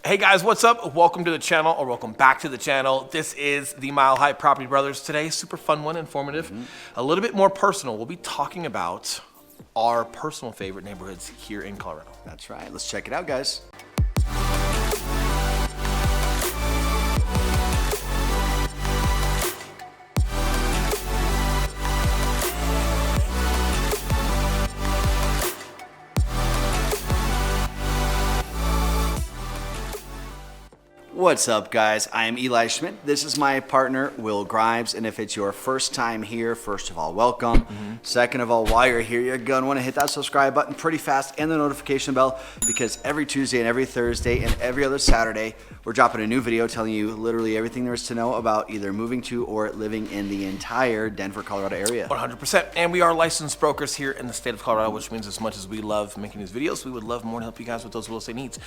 Hey guys, what's up? Welcome to the channel, or welcome back to the channel. This is the Mile High Property Brothers. Today, super fun one, informative, a little bit more personal. We'll be talking about our personal favorite neighborhoods here in Colorado. That's right. Let's check it out, guys. What's up, guys? I am Eli Schmidt. This is my partner, Will Grimes. And if it's your first time here, first of all, welcome. Second of all, while you're here, you're going to want to hit that subscribe button pretty fast and the notification bell, because every Tuesday and every Thursday and every other Saturday, we're dropping a new video telling you literally everything there is to know about either moving to or living in the entire Denver, Colorado area. 100%. And we are licensed brokers here in the state of Colorado, which means as much as we love making these videos, we would love more to help you guys with those real estate needs.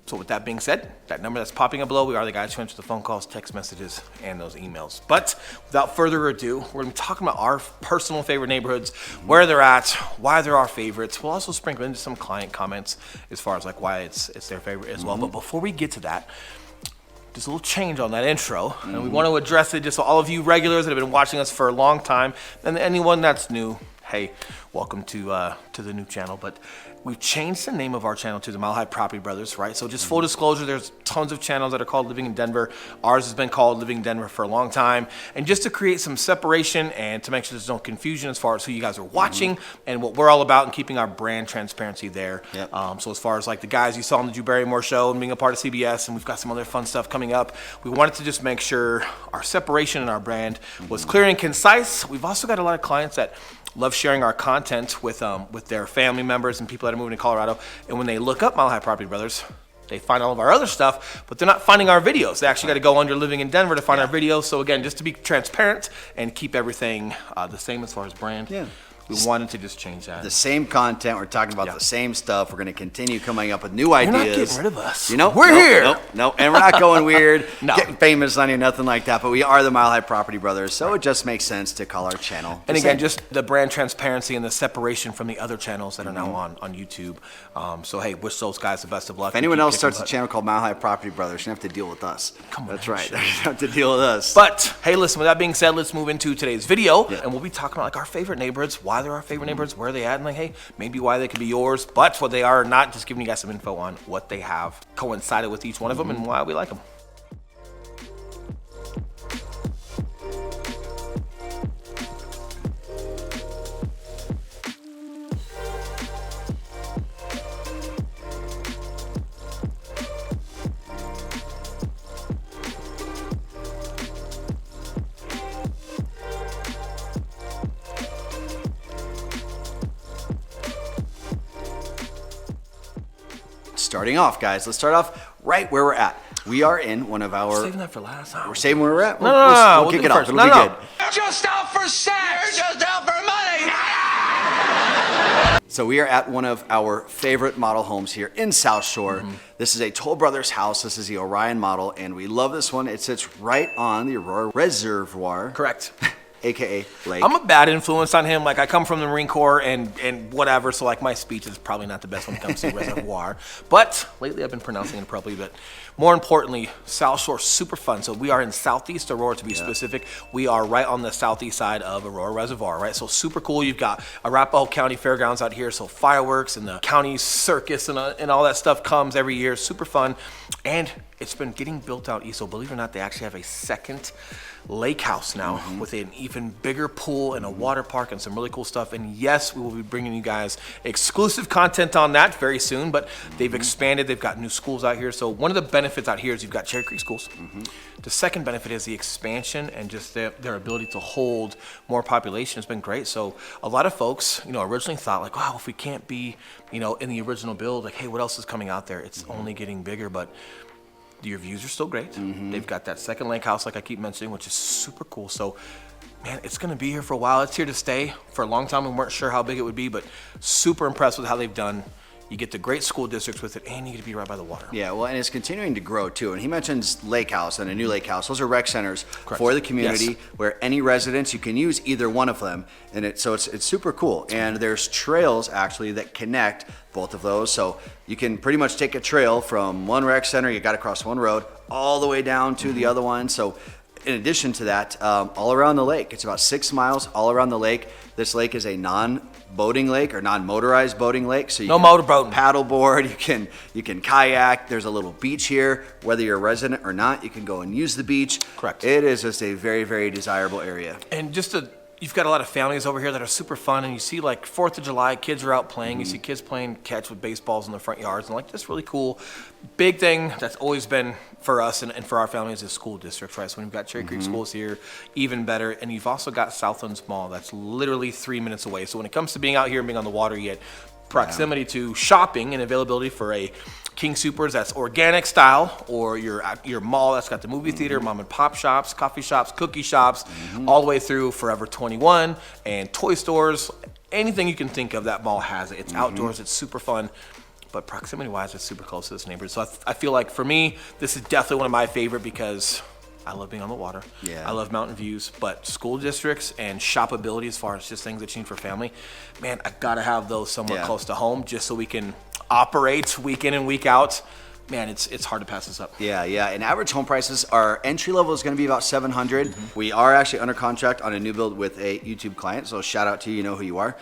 So with that being said, that number that's popping up below, we are the guys who answer the phone calls, text messages, and those emails. But without further ado, we're gonna be talking about our personal favorite neighborhoods, where they're at, why they're our favorites. We'll also sprinkle into some client comments as far as like why it's their favorite as well. But before we get to that, just a little change on that intro, and we want to address it just so all of you regulars that have been watching us for a long time, and anyone that's new, hey, welcome to the new channel. But we've changed the name of our channel to the Mile High Property Brothers, right? So just full disclosure, there's tons of channels that are called Living in Denver. Ours has been called Living in Denver for a long time. And just to create some separation and to make sure there's no confusion as far as who you guys are watching and what we're all about, and keeping our brand transparency there. So as far as like the guys you saw on the Drew Barrymore show and being a part of CBS, and we've got some other fun stuff coming up, we wanted to just make sure our separation and our brand was clear and concise. We've also got a lot of clients that love sharing our content with their family members and people that are moving to Colorado. And when they look up Mile High Property Brothers, they find all of our other stuff, but they're not finding our videos. They actually got to go under Living in Denver to find our videos. So again, just to be transparent and keep everything the same as far as brand. We wanted to just change that. The same content. We're talking about the same stuff. We're going to continue coming up with new ideas. You're not getting rid of us. You know, we're here. Nope. And we're not going weird, getting famous on you, nothing like that. But we are the Mile High Property Brothers, so it just makes sense to call our channel. And again, just the brand transparency and the separation from the other channels that are now on YouTube. So hey, wish those guys the best of luck. If anyone else starts a channel called Mile High Property Brothers, you have to deal with us. Come on, that's right. You have to deal with us. But hey, listen. With that being said, let's move into today's video, and we'll be talking about like our favorite neighborhoods, why they're our favorite neighborhoods, where they at, and like, hey, maybe why they could be yours, but what they are or not, just giving you guys some info on what they have coincided with each one of them and why we like them. Starting off, guys, let's start off right where we're at. We are in one of our... Saving that for last time. We're saving where we're at? No, we'll kick it off. It'll be good. Just out for sex! You're just out for money! So we are at one of our favorite model homes here in South Shore. This is a Toll Brothers house. This is the Orion model, and we love this one. It sits right on the Aurora Reservoir. Correct. AKA Lake. I'm a bad influence on him. Like, I come from the Marine Corps and whatever, so like my speech is probably not the best when it comes to reservoir. But lately I've been pronouncing it properly. But more importantly, South Shore, super fun. So we are in Southeast Aurora, to be specific. We are right on the southeast side of Aurora Reservoir, right? So super cool. You've got Arapahoe County Fairgrounds out here, so fireworks and the county circus and all that stuff comes every year. Super fun. And it's been getting built out east. So believe it or not, they actually have a second lake house now with an even bigger pool and a water park and some really cool stuff. And yes, we will be bringing you guys exclusive content on that very soon, but they've expanded. They've got new schools out here. So one of the benefits out here is you've got Cherry Creek schools. The second benefit is the expansion and just their ability to hold more population has been great. So a lot of folks, originally thought like, wow, if we can't be, in the original build, like, hey, what else is coming out there? It's only getting bigger, but your views are still great. They've got that second lake house, like I keep mentioning, which is super cool. So, man, it's going to be here for a while. It's here to stay. For a long time, we weren't sure how big it would be, but super impressed with how they've done You get the great school districts with it, and you get to be right by the water. Yeah, well, and it's continuing to grow too. And he mentions lake house and a new lake house. Those are rec centers for the community Yes. where any residents, you can use either one of them. And it's super cool. And there's trails actually that connect both of those. So you can pretty much take a trail from one rec center, you got to cross one road, all the way down to the other one. So in addition to that, all around the lake, it's about 6 miles all around the lake. This lake is a non-boating lake or non-motorized boating lake. So you can motorboating. paddleboard, you can kayak. There's a little beach here. Whether you're a resident or not, you can go and use the beach. Correct. It is just a very, very desirable area. And you've got a lot of families over here that are super fun, and you see like 4th of July, kids are out playing. You see kids playing catch with baseballs in the front yards, and like that's really cool. Big thing that's always been for us and for our families is school districts, right? So when you've got Cherry Creek schools here, even better. And you've also got Southlands Mall that's literally 3 minutes away. So when it comes to being out here and being on the water, you get proximity to shopping and availability for a King Soopers that's organic style, or your mall that's got the movie theater, mom and pop shops, coffee shops, cookie shops, all the way through Forever 21 and toy stores. Anything you can think of, that mall has it. It's outdoors, it's super fun. But proximity-wise, it's super close to this neighborhood. So I feel like for me, this is definitely one of my favorite because I love being on the water. Yeah. I love mountain views, but school districts and shopability as far as just things that you need for family, man, I gotta have those somewhere close to home just so we can operate week in and week out. Man, it's hard to pass this up. Yeah. And average home prices, our entry level is going to be about $700. We are actually under contract on a new build with a YouTube client, so shout out to you, know who you are,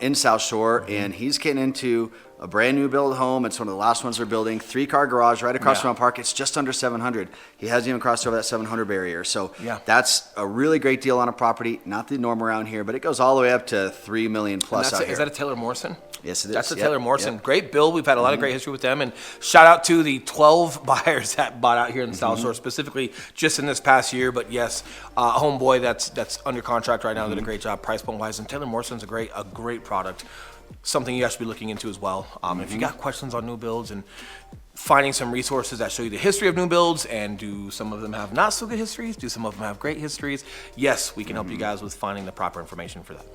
in South Shore, and he's getting into a brand new build home. It's one of the last ones they're building. 3-car garage right across from Mount Park. It's just under $700. He hasn't even crossed over that $700 barrier. So that's a really great deal on a property. Not the norm around here, but it goes all the way up to $3 million plus out here. Is that a Taylor Morrison? Yes, it is. That's a Taylor Morrison. Great build. We've had a lot of great history with them. And shout out to the 12 buyers that bought out here in the South Shore, specifically just in this past year. But yes, homeboy that's under contract right now did a great job price point wise. And Taylor Morrison's a great product. Something you guys should be looking into as well. If you got questions on new builds and finding some resources that show you the history of new builds, and do some of them have not so good histories? Do some of them have great histories? Yes, we can help you guys with finding the proper information for that.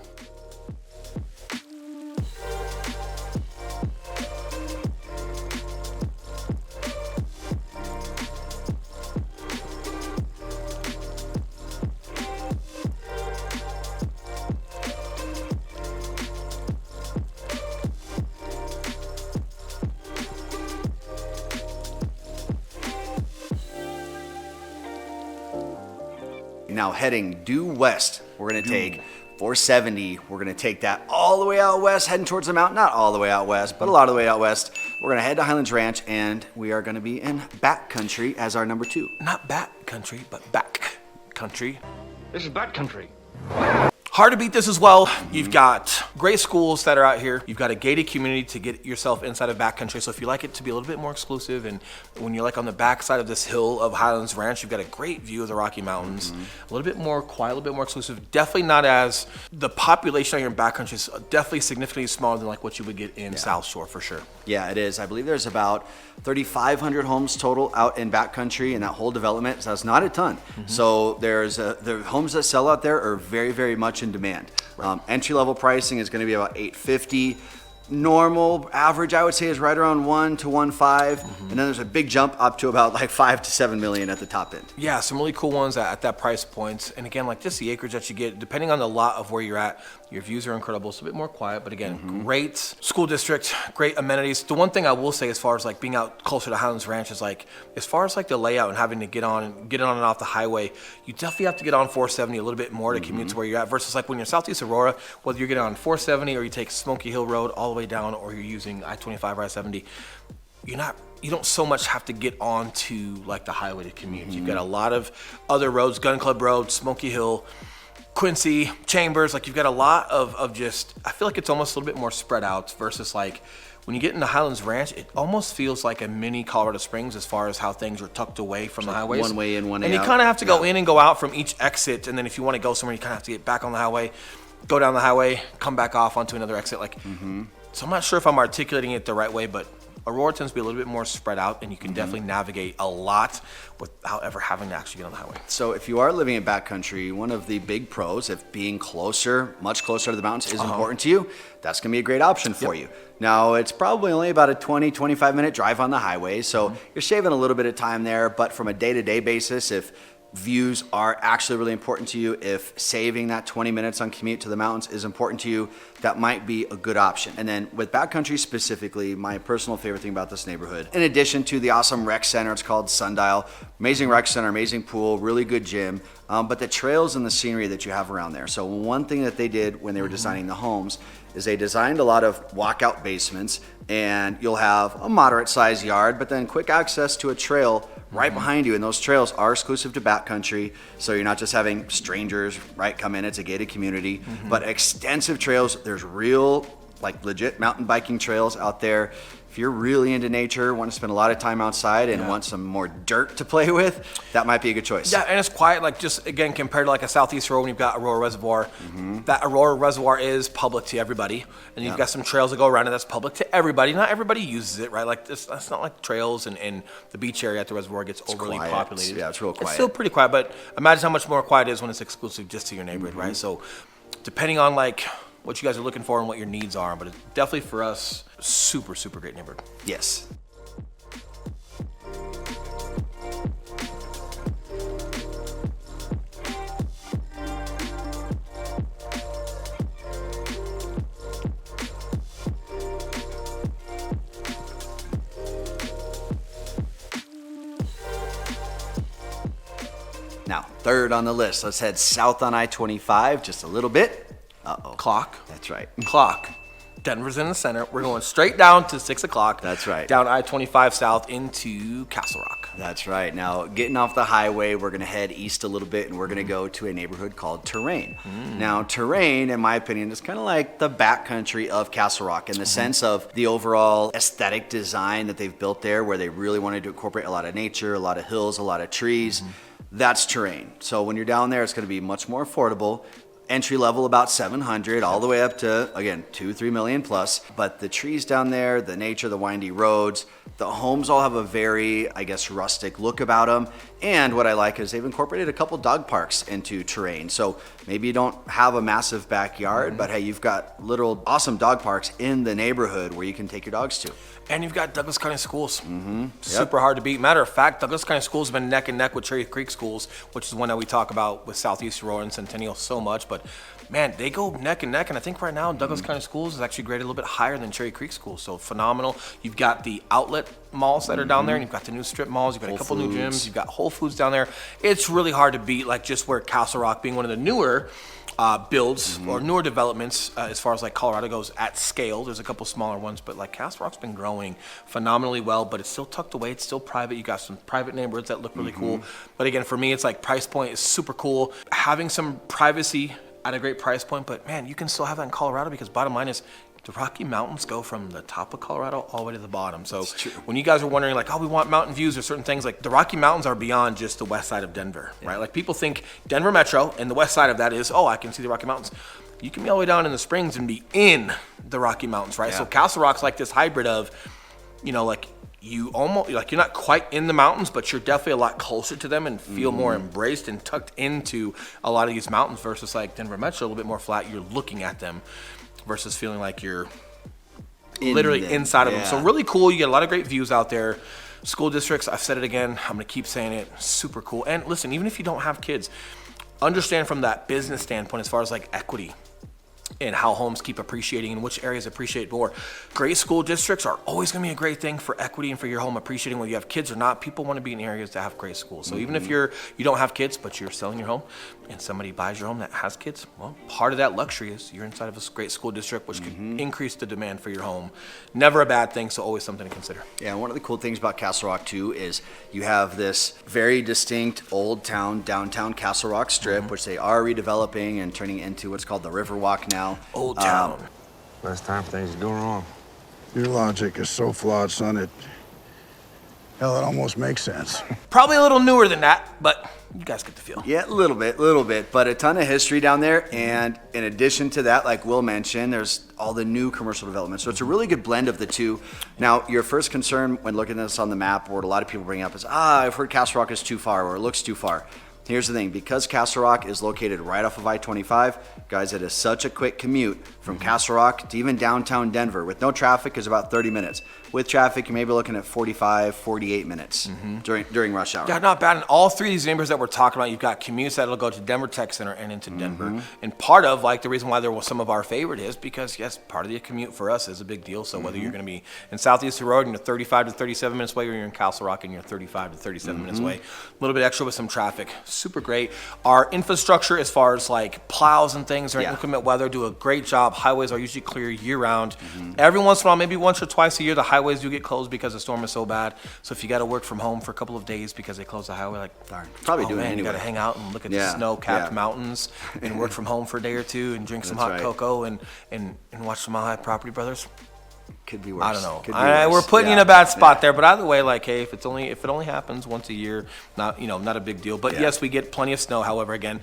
Now heading due west, we're going to take 470. We're going to take that all the way out west, heading towards the mountain. Not all the way out west, but a lot of the way out west. We're going to head to Highlands Ranch, and we are going to be in back country as our number 2. Not back country, but back country. This is bad country. Hard to beat this as well. You've got great schools that are out here. You've got a gated community to get yourself inside of backcountry. So if you like it to be a little bit more exclusive, and when you're like on the backside of this hill of Highlands Ranch, you've got a great view of the Rocky Mountains. A little bit more quiet, a little bit more exclusive. Definitely not as, the population out here in backcountry is definitely significantly smaller than like what you would get in South Shore for sure. Yeah, it is. I believe there's about 3,500 homes total out in backcountry in that whole development. So that's not a ton. So the homes that sell out there are very, very much in demand. Entry level pricing is going to be about $850. Normal average, I would say, is right around 1 to 1.5, and then there's a big jump up to about like 5 to 7 million at the top end. Yeah, some really cool ones at that price point. And again, like just the acreage that you get, depending on the lot of where you're at, your views are incredible. It's a bit more quiet, but again, great school district, great amenities. The one thing I will say as far as like being out closer to Highlands Ranch is like, as far as like the layout and having to get on and off the highway, you definitely have to get on 470 a little bit more to commute to where you're at, versus like when you're Southeast Aurora, whether you're getting on 470 or you take Smoky Hill Road all the way down, or you're using I-25 or I-70, you don't so much have to get onto like the highway to commute. You've got a lot of other roads, Gun Club Road, Smoky Hill, Quincy, Chambers. Like you've got a lot of just, I feel like it's almost a little bit more spread out versus like when you get into Highlands Ranch, it almost feels like a mini Colorado Springs as far as how things are tucked away from the highways. One way in, one way out. And you kind of have to go in and go out from each exit. And then if you want to go somewhere, you kind of have to get back on the highway, go down the highway, come back off onto another exit. Like, so I'm not sure if I'm articulating it the right way, but Aurora tends to be a little bit more spread out, and you can definitely navigate a lot without ever having to actually get on the highway. So if you are living in backcountry, one of the big pros, if being closer, much closer to the mountains is important to you, that's going to be a great option for you. Now, it's probably only about a 20, 25-minute drive on the highway, so you're saving a little bit of time there, but from a day-to-day basis, if views are actually really important to you, if saving that 20 minutes on commute to the mountains is important to you, that might be a good option. And then with backcountry specifically, my personal favorite thing about this neighborhood, in addition to the awesome rec center, it's called Sundial, amazing rec center, amazing pool, really good gym, but the trails and the scenery that you have around there. So one thing that they did when they were designing the homes is they designed a lot of walkout basements, and you'll have a moderate sized yard, but then quick access to a trail right behind you, and those trails are exclusive to backcountry, so you're not just having strangers come in. It's a gated community, but extensive trails. There's real, like, legit mountain biking trails out there. If you're really into nature, want to spend a lot of time outside, and want some more dirt to play with, that might be a good choice. Yeah, and it's quiet, like, just again, compared to like a Southeast road when you've got Aurora Reservoir, that Aurora Reservoir is public to everybody, and you've got some trails that go around it that's public to everybody. Not everybody uses it, right? Like, that's not like trails, and the beach area at the reservoir gets overly quiet. populated. Yeah, it's real quiet. It's still pretty quiet, but imagine how much more quiet it is when it's exclusive just to your neighborhood, right? So depending on like what you guys are looking for and what your needs are, but it's definitely for us, super, super great neighborhood. Yes. Now, third on the list, let's head south on I-25 just a little bit. Uh-oh. Clock. That's right. Clock. Denver's in the center. We're going straight down to 6 o'clock. That's right. Down I-25 south into Castle Rock. That's right. Now, getting off the highway, we're going to head east a little bit, and we're going to go to a neighborhood called Terrain. Now, Terrain, in my opinion, is kind of like the backcountry of Castle Rock in the sense of the overall aesthetic design that they've built there, where they really wanted to incorporate a lot of nature, a lot of hills, a lot of trees. That's Terrain. So when you're down there, it's going to be much more affordable. Entry level about 700, all the way up to, again, 2-3 million plus. But the trees down there, the nature, the windy roads, the homes all have a very, I guess, rustic look about them. And what I like is they've incorporated a couple dog parks into Terrain. So maybe you don't have a massive backyard, but hey, you've got little awesome dog parks in the neighborhood where you can take your dogs to. And you've got Douglas County Schools. Super hard to beat. Matter of fact, Douglas County Schools have been neck and neck with Cherry Creek Schools, which is one that we talk about with Southeast Aurora and Centennial so much. But man, they go neck and neck. And I think right now Douglas County Schools is actually graded a little bit higher than Cherry Creek Schools. So phenomenal. You've got the outlet malls that are down there, and you've got the new strip malls. You've got a couple new gyms. You've got Whole Foods down there. It's really hard to beat, like, just where Castle Rock being one of the newer builds or newer developments as far as like Colorado goes at scale. There's a couple smaller ones, but like Castle Rock's been growing phenomenally well, but it's still tucked away. It's still private. You got some private neighborhoods that look really cool. But again, for me, it's like price point is super cool. Having some privacy at a great price point, but man, you can still have that in Colorado because bottom line is the Rocky Mountains go from the top of Colorado all the way to the bottom. So when you guys are wondering like, oh, we want mountain views or certain things, like the Rocky Mountains are beyond just the west side of Denver, right? Like people think Denver Metro and the west side of that is, oh, I can see the Rocky Mountains. You can be all the way down in the Springs and be in the Rocky Mountains, right? So Castle Rock's like this hybrid of, you know, like you almost, like you're not quite in the mountains, but you're definitely a lot closer to them and feel more embraced and tucked into a lot of these mountains versus like Denver Metro, a little bit more flat. You're looking at them versus feeling like you're literally inside of them. So really cool. You get a lot of great views out there. School districts, I've said it again, I'm gonna keep saying it, super cool. And listen, even if you don't have kids, understand from that business standpoint as far as like equity and how homes keep appreciating and which areas appreciate more. Great school districts are always going to be a great thing for equity and for your home appreciating, whether you have kids or not. People want to be in areas that have great schools. So even if you don't have kids, but you're selling your home and somebody buys your home that has kids, well, part of that luxury is you're inside of a great school district, which can increase the demand for your home. Never a bad thing, so always something to consider. Yeah, one of the cool things about Castle Rock too is you have this very distinct old town, downtown Castle Rock strip, which they are redeveloping and turning into what's called the Riverwalk now. Old town. Last time things go wrong. Your logic is so flawed, son. Hell, it almost makes sense. Probably a little newer than that, but you guys get the feel. Yeah, a little bit, but a ton of history down there. And in addition to that, like Will mentioned, there's all the new commercial development. So it's a really good blend of the two. Now, your first concern when looking at this on the map, or what a lot of people bring up is, I've heard Castle Rock is too far, or it looks too far. Here's the thing, because Castle Rock is located right off of I-25, guys, it is such a quick commute from Castle Rock to even downtown Denver. With no traffic is about 30 minutes. With traffic, you may be looking at 45, 48 minutes during rush hour. Yeah, not bad. In all three of these neighborhoods that we're talking about, you've got commutes that'll go to Denver Tech Center and into Denver. And part of, like, the reason why there was some of our favorite is because, yes, part of the commute for us is a big deal. So whether you're going to be in Southeast Road and you're 35 to 37 minutes away, or you're in Castle Rock and you're 35 to 37 minutes away, a little bit extra with some traffic. Super great. Our infrastructure, as far as, like, plows and things, or inclement weather, do a great job. Highways are usually clear year-round. Every once in a while, maybe once or twice a year, the highways do get closed because the storm is so bad. So if you got to work from home for a couple of days because they close the highway, like, darn, probably doing it anyway. You got to hang out and look at the snow-capped mountains and work from home for a day or two and drink some hot cocoa and watch some Mile High Property Brothers. Could be worse. I don't know. Could be worse. We're putting you in a bad spot there, but either way, like, hey, if it only happens once a year, not a big deal. But yes, we get plenty of snow. However, again,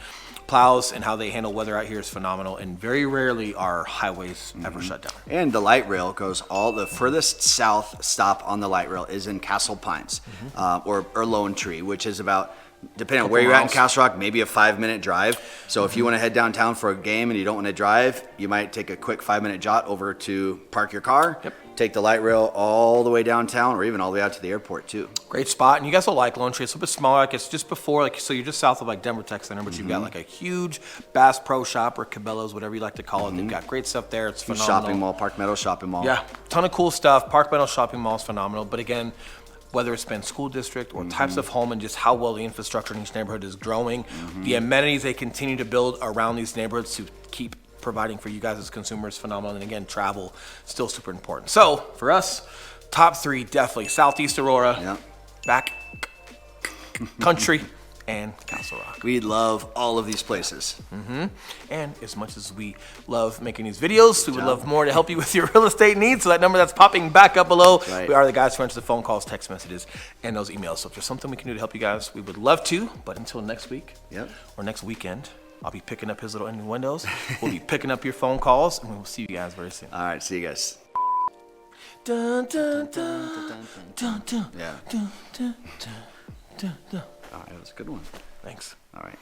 plows and how they handle weather out here is phenomenal, and very rarely are highways ever shut down. And the light rail goes the furthest south stop on the light rail is in Castle Pines, or Lone Tree, which is about, depending on where you're at in Castle Rock, maybe a 5-minute drive. So if you want to head downtown for a game and you don't want to drive, you might take a quick 5-minute jaunt over to park your car, take the light rail all the way downtown, or even all the way out to the airport too. Great spot, and you guys will like Lone Tree. It's a little bit smaller. Like, it's just before, like, so you're just south of, like, Denver Tech Center, but you've got, like, a huge Bass Pro Shop, or Cabela's, whatever you like to call it. They've got great stuff there. It's phenomenal. Shopping mall, Park Meadow Shopping Mall. Yeah, ton of cool stuff. Park Meadow Shopping Mall is phenomenal, but again, whether it's been school district or types of home and just how well the infrastructure in each neighborhood is growing, the amenities they continue to build around these neighborhoods to keep providing for you guys as consumers, phenomenal. And again, travel, still super important. So for us, top three, definitely Southeast Aurora, back country, and Castle Rock. We love all of these places. And as much as we love making these videos, we would love more to help you with your real estate needs. So that number that's popping back up below, we are the guys who answer the phone calls, text messages, and those emails. So if there's something we can do to help you guys, we would love to. But until next week or next weekend, I'll be picking up his little innuendos. We'll be picking up your phone calls, and we will see you guys very soon. All right, see you guys. Dun, dun, dun, dun, dun, Yeah. dun, dun, dun, dun. All right, that was a good one. Thanks. All right.